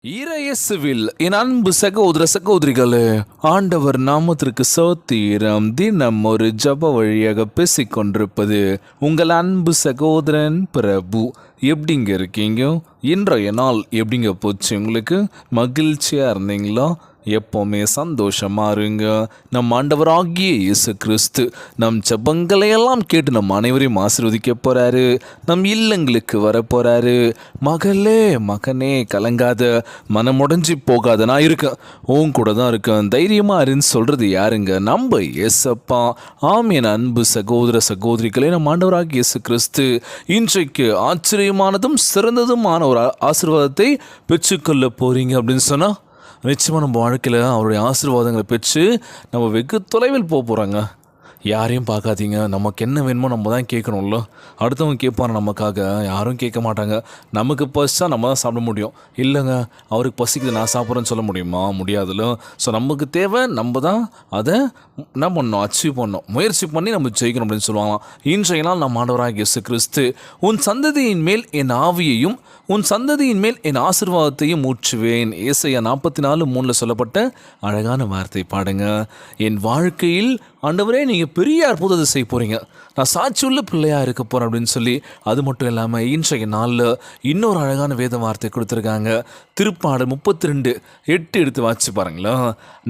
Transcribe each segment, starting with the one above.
இறையேசுவில் என் அன்பு சகோதர சகோதரிகளே, ஆண்டவர் நாமத்திற்கு சோத்திரம். தினம் ஒரு ஜப வழியாக பேசிக்கொண்டிருப்பது உங்கள் அன்பு சகோதரன் பிரபு. எப்படிங்க இருக்கீங்க? இன்றைய நாள் எப்படிங்க போச்சு? உங்களுக்கு மகிழ்ச்சியாக இருந்தீங்களா? எப்போவுமே சந்தோஷமாக இருங்க. நம் ஆண்டவராகிய இயேசு கிறிஸ்து நம் ஜெபங்களையெல்லாம் கேட்டு நம் அனைவரையும் ஆசீர்வதிக்க போகிறாரு. நம் இல்லங்களுக்கு வரப்போகிறாரு. மகளே மகனே கலங்காத, மனமுடைஞ்சி போகாத, நான் இருக்கேன், உன் கூட தான் இருக்கேன், தைரியமாக இருன்னு சொல்கிறது யாருங்க? நம்ம இயேசப்பா. ஆம் என் அன்பு சகோதர சகோதரிகளே, நம் ஆண்டவராகிய இயேசு கிறிஸ்து இன்றைக்கு ஆச்சரியமானதும் சிறந்ததுமான ஒரு ஆசீர்வாதத்தை பெற்றுக்கொள்ள போகிறீங்க அப்படின்னு சொன்னால், நிச்சயமாக நம்ம வாழ்க்கையில் அவருடைய ஆசீர்வாதங்களை பெற்று நம்ம வெகு தொலைவில் போக போகிறாங்க. யாரையும் பார்க்காதீங்க. நமக்கு என்ன வேணுமோ நம்ம தான் கேட்கணும்ல. அடுத்தவங்க கேட்பாங்க நமக்காக, யாரும் கேட்க மாட்டாங்க. நமக்கு பசிச்சா நம்ம தான் சாப்பிட முடியும். இல்லைங்க, அவருக்கு பசிக்குது நான் சாப்பிட்றேன்னு சொல்ல முடியுமா? முடியாதுல்ல. ஸோ நமக்கு தேவை, நம்ம தான் அதை என்ன பண்ணணும், அச்சீவ் பண்ணணும், முயற்சி பண்ணி நம்ம ஜெயிக்கணும் அப்படின்னு சொல்லுவாங்களாம். இன்றைய நாள் நம் ஆண்டவராகிய இயேசு கிறிஸ்து, உன் சந்ததியின் மேல் என் ஆவியையும் உன் சந்ததியின் மேல் என் ஆசீர்வாதத்தையும் ஊற்றுவேன். ஏசாயா 44:3 சொல்லப்பட்ட அழகான வார்த்தை பாடுங்க. என் வாழ்க்கையில் ஆண்டவரே நீங்கள் பெரிய அற்புதத்தை செய்ய போகிறீங்க, நான் சாட்சியுள்ள பிள்ளையாக இருக்க போகிறேன் அப்படின்னு சொல்லி, அது மட்டும் இல்லாமல் இன்றைய நாளில் இன்னொரு அழகான வேத வார்த்தை கொடுத்துருக்காங்க. திருப்பாடல் 32:8 எடுத்து வாசிச்சு பாருங்களா.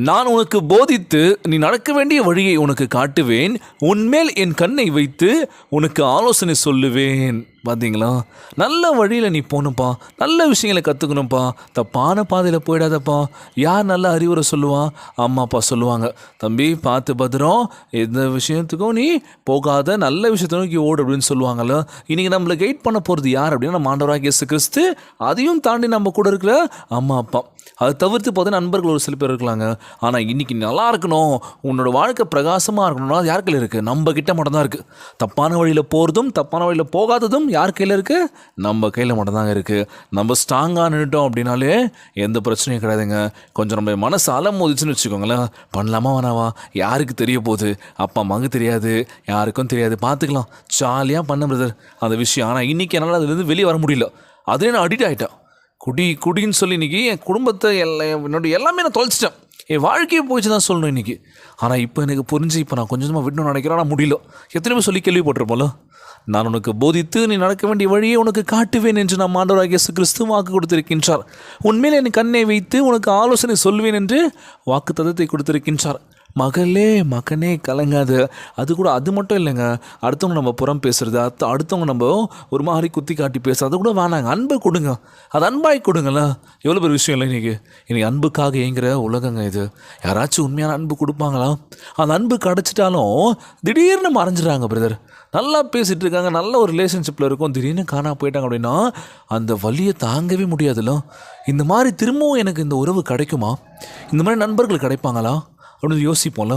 நான் உனக்கு போதித்து நீ நடக்க வேண்டிய வழியை உனக்கு காட்டுவேன், உன்மேல் என் கண்ணை வைத்து உனக்கு ஆலோசனை சொல்லுவேன். பார்த்தீங்களா? நல்ல வழியில் நீ போகணும்ப்பா, நல்ல விஷயங்களை கற்றுக்கணும்ப்பா, தப்பான பாதையில் போயிடாதப்பா. யார் நல்ல அறிவுரை சொல்லுவா? அம்மா அப்பா சொல்லுவாங்க, தம்பி பார்த்து பத்திரம், எந்த விஷயத்துக்கும் நீ போகாத, நல்ல விஷயத்தை நோக்கி ஓடு அப்படின்னு சொல்லுவாங்கள்ல. இன்றைக்கி நம்மளை கைட் பண்ண போகிறது யார் அப்படின்னா நம்ம ஆண்டவராகிய இயேசு கிறிஸ்து. அதையும் தாண்டி நம்ம கூட இருக்கிற அம்மா அப்பா, அதை தவிர்த்து பார்த்தீங்கன்னா நண்பர்கள் ஒரு சில பேர் இருக்கலாங்க. ஆனால் இன்றைக்கி நல்லா இருக்கணும், உன்னோட வாழ்க்கை பிரகாசமாக இருக்கணும்னா அது யார் கையில் இருக்குது? நம்ம கிட்ட மட்டும்தான் இருக்குது. தப்பான வழியில் போகிறதும் தப்பான வழியில் போகாததும் யார் கையில் இருக்குது? நம்ம கையில் மட்டும்தாங்க இருக்குது. நம்ம ஸ்ட்ராங்காக நின்றுட்டோம் அப்படின்னாலே எந்த பிரச்சனையும் கிடையாதுங்க. கொஞ்சம் நம்ம மனசு அலமோதிச்சுன்னு வச்சுக்கோங்களேன், பண்ணலாமா வேணாவா, யாருக்கு தெரிய போகுது? அப்பா அம்மாவுக்கு தெரியாது, யாருக்கும் தெரியாது, பார்த்துக்கலாம், ஜாலியாக பண்ண பிரதர் அந்த விஷயம். ஆனால் இன்றைக்கி என்னால் அதுலேருந்து வெளியே வர முடியல, அதிலே நான் அடிக்ட் ஆகிட்டேன். குடின்னு சொல்லி இன்றைக்கி என் குடும்பத்தை என்னுடைய எல்லாமே நான் தொலைச்சிட்டேன், என் வாழ்க்கையை போயிடுச்சு தான் சொல்லணும் இன்றைக்கி. ஆனால் இப்போ எனக்கு புரிஞ்சு இப்போ நான் கொஞ்சமாக விடணும்னு நினைக்கிறேன், ஆனால் முடியல. எத்தனை பேர் சொல்லி கேள்விப்பட்டிருப்போம்ல, நான் உனக்கு போதித்து நீ நடக்க வேண்டிய வழியை உனக்கு காட்டுவேன் என்று நம் ஆண்டவராகிய இயேசு கிறிஸ்து வாக்கு கொடுத்திருக்கின்றார். உன்மேல் என் கண்ணை வைத்து உனக்கு ஆலோசனை சொல்வேன் என்று வாக்கு தத்தத்தை கொடுத்திருக்கின்றார். மகளே மகனே கலங்காது. அது மட்டும் இல்லைங்க, அடுத்தவங்க நம்ம புறம் பேசுறது, அடுத்தவங்க நம்ம ஒரு மாதிரி குத்தி காட்டி பேசுறது, அது கூட வேணாங்க. அன்பை கொடுங்க, அது அன்பாய் கொடுங்கள. எவ்வளோ பெரிய விஷயம் இல்லை இன்றைக்கி அன்புக்காக ஏங்குற உலகங்க இது. யாராச்சும் உண்மையான அன்பு கொடுப்பாங்களா? அந்த அன்பு கிடச்சிட்டாலும் திடீர்னு மறைஞ்சிடறாங்க பிரதர். நல்லா பேசிகிட்டு இருக்காங்க, நல்ல ஒரு ரிலேஷன்ஷிப்பில் இருக்கும், திடீர்னு காணா போயிட்டாங்க அப்படின்னா அந்த வலியை தாங்கவே முடியாதுல்ல. இந்த மாதிரி திரும்பவும் எனக்கு இந்த உறவு கிடைக்குமா? இந்த மாதிரி நண்பர்கள் கிடைப்பாங்களா அப்படின்னு யோசிப்போம்ல.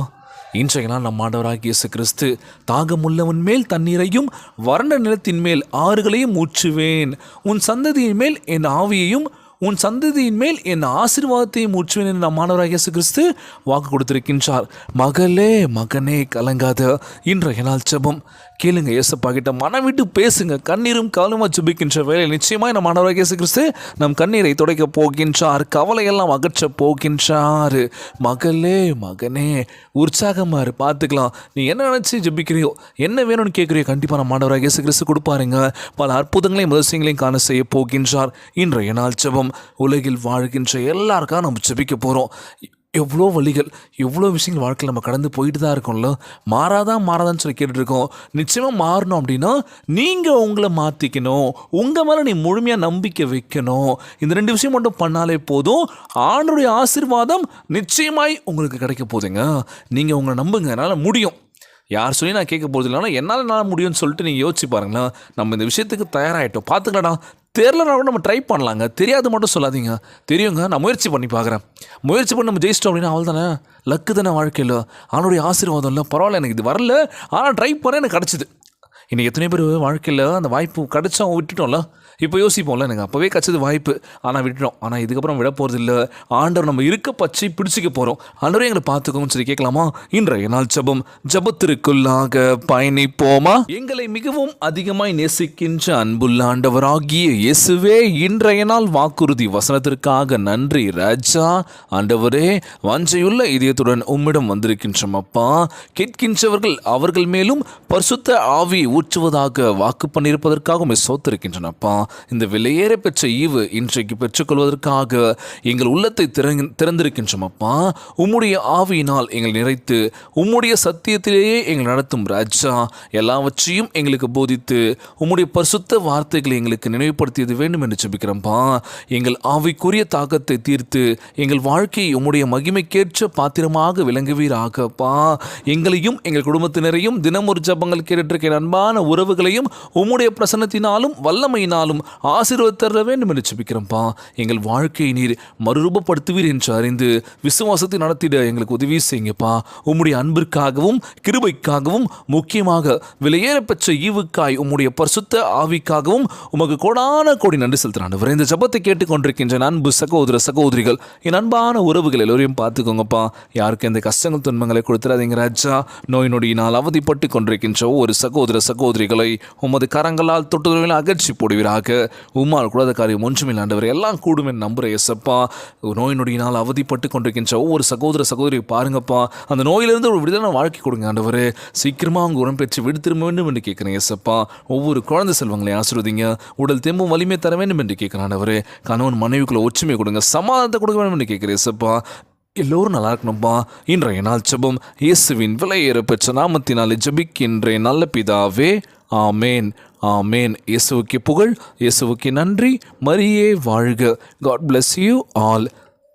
இன்றைய நாள் நம் ஆண்டவராகிய இயேசு கிறிஸ்து, தாகமுள்ளவன் மேல் தண்ணீரையும் வறண்ட நிலத்தின் மேல் ஆறுகளையும் ஊற்றுவேன், உன் சந்ததியின் மேல் என் ஆவியையும் உன் சந்ததியின் மேல் என் ஆசீர்வாதத்தையும் ஊற்றுவேன் என்று நம் ஆண்டவராகிய இயேசு கிறிஸ்து வாக்கு கொடுத்திருக்கின்றார். மகளே மகனே கலங்காத. இன்றைய நாள் ஜெபம் கேளுங்க, இயேசப்பா கிட்ட மனம் விட்டு பேசுங்க. கண்ணீரும் கவலையுமா ஜெபிக்கின்ற வேலை நிச்சயமாக நம் ஆண்டவராகிய இயேசு கிறிஸ்து நம் கண்ணீரை துடைக்க போகின்றார், கவலையெல்லாம் அகற்ற போகின்றார். மகளே மகனே உற்சாகமாக இரு, பார்த்துக்கலாம். நீ என்ன நினச்சி ஜெபிக்கிறியோ, என்ன வேணும்னு கேட்குறியோ, கண்டிப்பாக நம்ம ஆண்டவராகிய இயேசு கிறிஸ்து கொடுப்பாருங்க. பல அற்புதங்களையும் அதிசயங்களையும் காண செய்ய போகின்றார். இன்றைய நாள் ஜெபம் உலகில் வாழ்கின்ற எல்லாருக்காக நம்ம ஜெபிக்க போகிறோம். எவ்வளோ வழிகள், எவ்வளோ விஷயங்கள் வாழ்க்கையில் நம்ம கடந்து போயிட்டு தான் இருக்கோம்ல. மாறாதான்னு சொல்லி கேட்டுட்ருக்கோம். நிச்சயமாக மாறணும் அப்படின்னா நீங்கள் உங்களை மாற்றிக்கணும், உங்கள் மேலே நீ முழுமையாக நம்பிக்கை வைக்கணும். இந்த 2 விஷயம் மட்டும் பண்ணாலே போதும், ஆண்டவருடைய ஆசீர்வாதம் நிச்சயமாய் உங்களுக்கு கிடைக்க போகுதுங்க. நீங்கள் உங்களை நம்புங்க, என்னால் முடியும். யார் சொல்லி நான் கேட்க போகிறது இல்லைனா என்னால் முடியும்னு சொல்லிட்டு நீங்கள் யோசிச்சு பாருங்களேன். நம்ம இந்த விஷயத்துக்கு தயாராகிட்டோம், பார்த்துக்கலாடா. தெரிலனா கூட நம்ம ட்ரை பண்ணலாங்க, தெரியாது மட்டும் சொல்லாதீங்க. தெரியுங்க, நான் முயற்சி பண்ணி பார்க்குறேன், முயற்சி பண்ணி நம்ம ஜெயிச்சிட்டோம் அப்படின்னா அவள் தானே, லக்கு தானே வாழ்க்கையில். அவனுடைய ஆசீர்வாதம் இல்லை, பரவாயில்ல எனக்கு இது வரல, ஆனால் ட்ரை பண்ண எனக்கு கிடச்சிது. இன்றைக்கி எத்தனை பேர் வாழ்க்கையில் அந்த வாய்ப்பு கிடச்சா விட்டுட்டோம்ல. இப்போ யோசிப்போம்ல, எனக்கு அப்போவே கிடச்சது வாய்ப்பு, ஆனால் விட்டுட்டோம். ஆனால் இதுக்கப்புறம் விட போகிறது இல்லை. ஆண்டவர் நம்ம இருக்க பற்றி பிடிச்சிக்க போகிறோம். ஆண்டவரே எங்களை பார்த்துக்கோன்னு சொல்லி கேட்கலாமா? இன்றைய நாள் ஜெபம். ஜெபத்திற்குள்ளாக பயணிப்போமா? எங்களை மிகவும் அதிகமாய் நேசிக்கின்ற அன்புள்ள ஆண்டவராகிய இயேசுவே, இன்றைய நாள் வாக்குறுதி வசனத்திற்காக நன்றி ராஜா. ஆண்டவரே, வாஞ்சையுள்ள இதயத்துடன் உம்மிடம் வந்திருக்கின்றோம் அப்பா. கேட்கின்றவர்கள் அவர்கள் மேலும் பரிசுத்த ஆவி ஊற்றுவதாக வாக்கு பண்ணியிருப்பதற்காக உம்மை சோத்திருக்கின்றனப்பா. இந்த விலையேற பெற்ற ஈவு இன்றைக்கு பெற்றுக்கொள்வதற்காக எங்கள் உள்ளத்தை திறந்திருக்கின்றோம் அப்பா. உம்முடைய ஆவியினால் எங்களை நிறைத்து உம்முடைய சத்தியத்திலேயே எங்களை நடத்தும் ராஜா. எல்லாவற்றையும் எங்களுக்கு போதித்து உம்முடைய பரிசுத்த வார்த்தைகளை எங்களுக்கு நினைவுபடுத்தியது வேண்டும் என்று ஜெபிக்கிறோம்ப்பா. எங்கள் ஆவிக்குரிய தாக்கத்தை தீர்த்து எங்கள் வாழ்க்கையை உம்முடைய மகிமைக்கேற்ற பாத்திரமாக விளங்குவீராகப்பா. எங்களையும் எங்கள் குடும்பத்தினரையும் தினம் ஒரு ஜபங்கள் கேட்டிருக்கிற அன்பான உறவுகளையும் உம்முடைய பிரசன்னத்தினாலும் வல்லமையினாலும் ஆசீர்வதித்தர வேண்டும் என்று ஜெபிக்கிறோம்ப்பா. எங்கள் வாழ்க்கையை நீர் மறுரூபப்படுத்துவீர் என்று அறிந்து விசுவாசத்தை நடத்திட எங்களுக்கு உதவி செய்யுங்கப்பா. உம்முடைய அன்பிற்காகவும் கிருபைக்காகவும் முக்கியமாக விலையேற பெற்ற ஈவுக்காய் உம்முடைய பரிசுத்த ஆவிக்காகவும் உமக்கு கோடான கோடி நன்றி செலுத்துறான். இந்த ஜபத்தை கேட்டுக்கொண்டிருக்கின்ற அன்பு சகோதர சகோதரிகள், என் அன்பான உறவுகள் எல்லோரையும் பார்த்துக்கோங்கப்பா. யாருக்கு எந்த கஷ்டங்கள் துன்பங்களை கொடுத்துறாதீங்க ராஜா. நோய் நொடியினால் அவதிப்பட்டு கொண்டிருக்கின்ற ஒவ்வொரு சகோதர சகோதரிகளை உமது கரங்களால் தொட்டுதல்களை அகற்றி போடுவீராக. உம்மால் கூடாத காரியம் ஒன்றுமில்லை ஆண்டவரே, எல்லாம் கூடும் என்று நம்புகிற இயேசப்பா. நோய் நொடியினால் அவதிப்பட்டு கொண்டிருக்கின்ற ஒவ்வொரு சகோதர சகோதரியை பாருங்கப்பா. அந்த நோயிலிருந்து ஒரு விடுதலான வாழ்க்கை கொடுங்க ஆண்டவரே. சீக்கிரமாக அவங்க உரம் பெற்று விடு திரும்ப வேண்டும் என்று கேட்குறேன் இயேசப்பா. ஒவ்வொரு குழந்தை செல்வங்களை ஆசீர்வதிங்க. உடல் தெம்பும் வலிமை தர வேண்டும் என்று கேட்குறேன் ஆண்டவரே. கணவன் மனைவிக்குள்ள ஒற்றுமை கொடுங்க, சமாதானத்தை கொடுக்க வேண்டும் என்று கேட்குறேன் இயேசப்பா. எல்லோரும் நல்லா இருக்கணும்பா. இன்றைய நாள் ஜெபம் இயேசுவின் விலையேற பெற்ற நாமத்தினாலே ஜெபிக்கின்றேன் நல்ல பிதாவே, ஆமேன், ஆமேன். இயேசுவுக்கு புகழ், இயேசுவுக்கு நன்றி. மரியே வாழ்க. God bless you all.